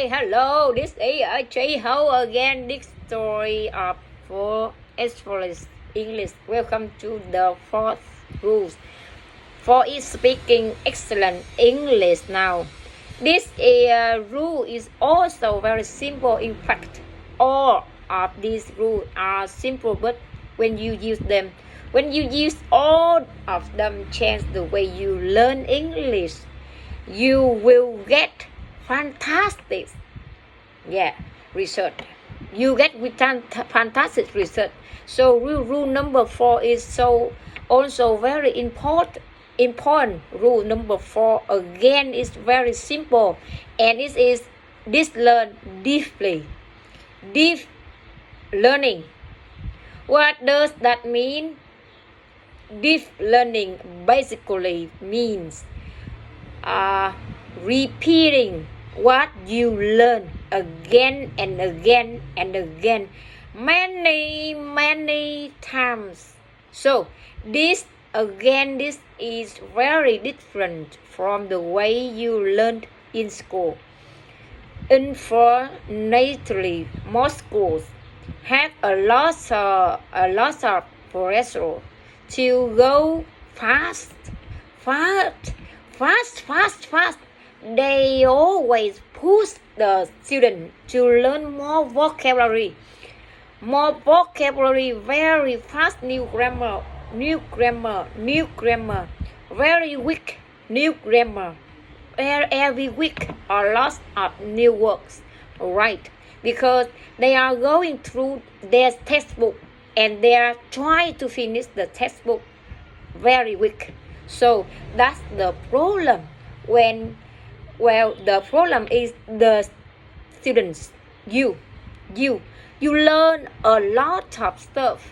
Hi, hello, this is AJ Hoge again, this story of for explorers English. Welcome to the fourth rules. For is speaking excellent English now. This rule is also very simple. In fact, all of these rules are simple, but when you use all of them, change the way you learn English. You will get fantastic research. You get fantastic research. So rule number 4 is also very important. Rule number 4 again is very simple, and it is this learn deeply. Deep learning. What does that mean? Deep learning basically means repeating what you learn again and again and again many times. So this is very different from the way you learned in school. Unfortunately, most schools have a lot of pressure to go fast. They always push the student to learn more vocabulary very fast. New grammar, very weak new grammar, every week a lot of new words, right? Because they are going through their textbook and they are trying to finish the textbook very weak. So that's the problem. The problem is the students. You learn a lot of stuff,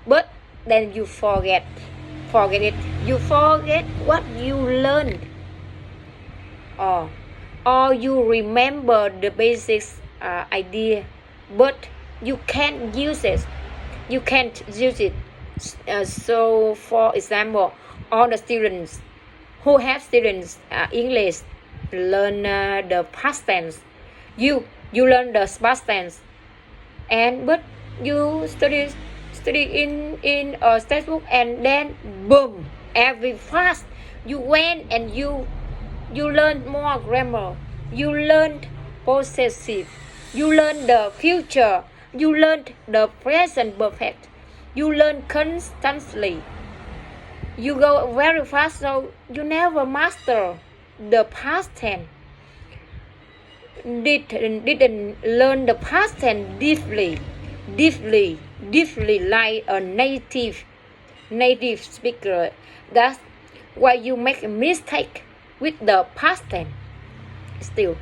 but then you forget it. You forget what you learned, or you remember the basics idea, but you can't use it. So for example, all the students who have students English learn the past tense. You learn the past tense, but you study in a textbook, and then boom, every fast you went and you learn more grammar. You learned possessive. You learn the future. You learned the present perfect. You learn constantly. You go very fast, so you never master the past tense. Didn't learn the past tense deeply like a native speaker. That's why you make a mistake with the past tense. Still,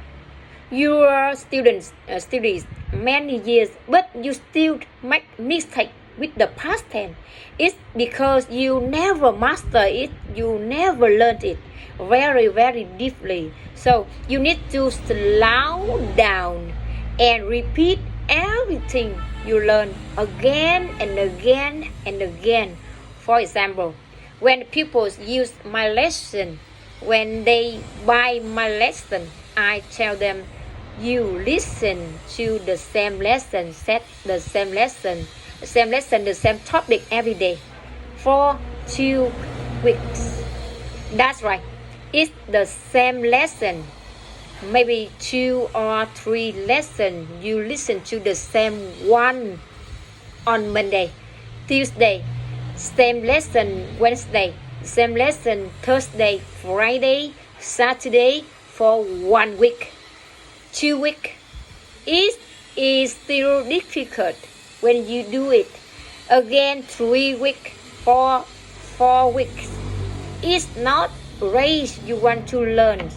your students studies many years, but you still make mistake with the past tense. It's because you never master it. You never learned it very deeply. So you need to slow down and repeat everything you learn again and again and again. For example, when pupils use my lesson, when they buy my lesson, I tell them, you listen to the same lesson, the same topic every day for 2 weeks. That's right. It's the same lesson. Maybe 2 or 3 lessons. You listen to the same one on Monday, Tuesday, same lesson Wednesday, same lesson Thursday, Friday, Saturday for 1 week. 2 weeks. It is still difficult when you do it again 3 weeks, 4 weeks. It's not race. You want to learn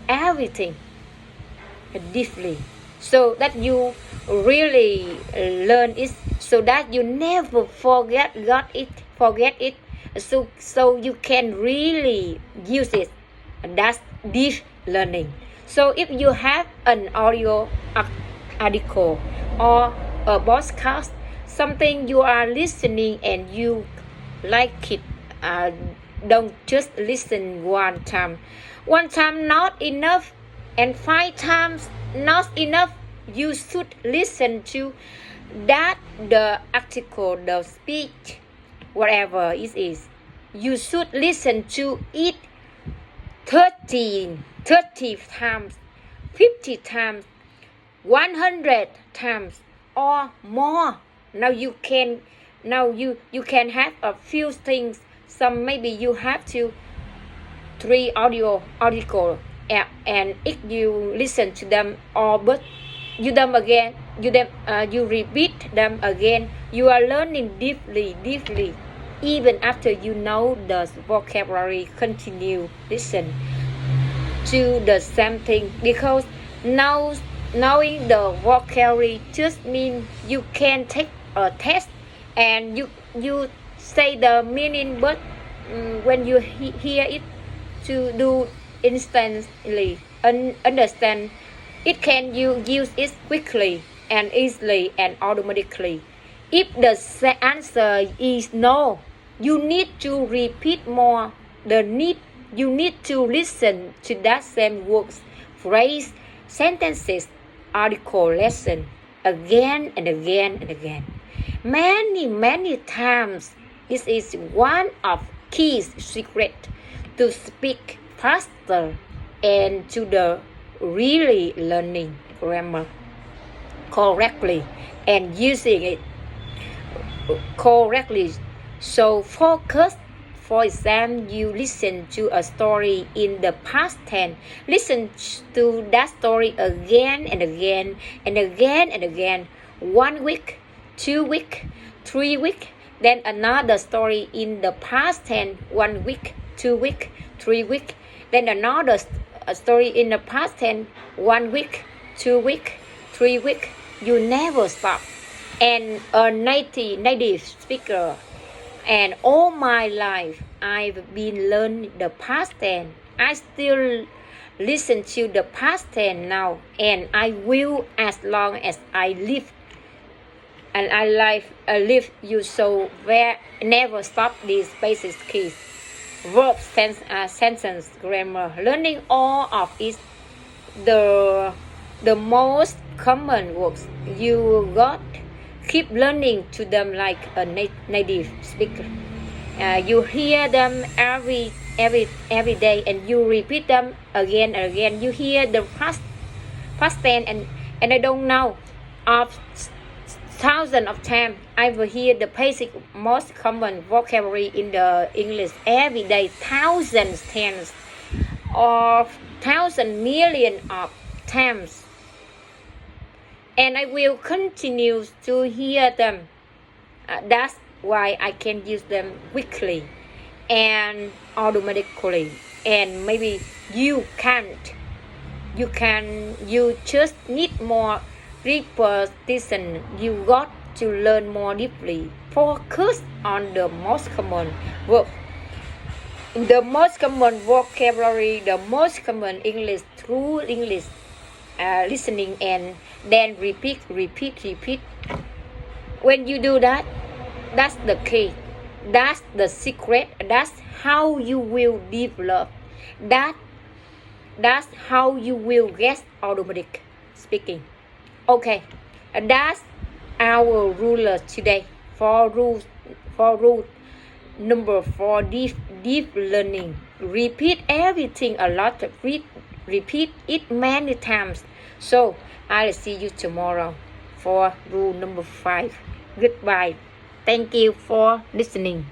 everything deeply, so that you really learn it, so that you never forget it, so you can really use it. That's deep learning. So if you have an audio article or a podcast, something you are listening and you like it, don't just listen one time not enough. and 5 times not enough. You should listen to that, the article, the speech, whatever it is. You should listen to it 30 times, 50 times, 100 times or more. Now you can have a few things. Some maybe you have to 3 article, and if you listen to them all, but you repeat them again, you are learning deeply, even after you know the vocabulary. Continue listen to the same thing, because knowing the vocabulary just means you can take a test and you say the meaning, but when you hear it to do instantly understand it, can you use it quickly and easily and automatically. If the answer is no, you need to repeat more. You need to listen to that same words, phrase, sentences, article, lesson again and again and again, many times. This is one of key secret to speak faster and to the really learning grammar correctly and using it correctly. So focus. For example, you listen to a story in the past tense. Listen to that story again and again and again and again. 1 week, 2 week, 3 week. Then another story in the past tense. 1 week, 2 week, 3 week. Then another story in the past tense. 1 week, 2 week, 3 week. You never stop. And a native speaker, and all my life I've been learning the past tense. I still listen to the past tense now, and I will as long as I live. And I live you, so never stop these basic keys. Verb, sentence, grammar. Learning all of it. The most common words you got. Keep learning to them like a native speaker. You hear them every day, and you repeat them again and again. You hear the past tense, and I don't know of thousands of times. I will hear the basic, most common vocabulary in the English every day, thousands, tens of thousand, million of times. And I will continue to hear them. That's why I can use them quickly and automatically. And maybe you can't. You just need more repetition. You got to learn more deeply. Focus on the most common word, the most common vocabulary, the most common English, through English. Listening and then repeat. When you do that, that's the key, that's the secret, that's how you will develop, that's how you will get automatic speaking. Okay, that's our rule today. For rule number 4, deep learning. Repeat everything a lot. Repeat it many times. So I'll see you tomorrow for rule number 5. Goodbye. Thank you for listening.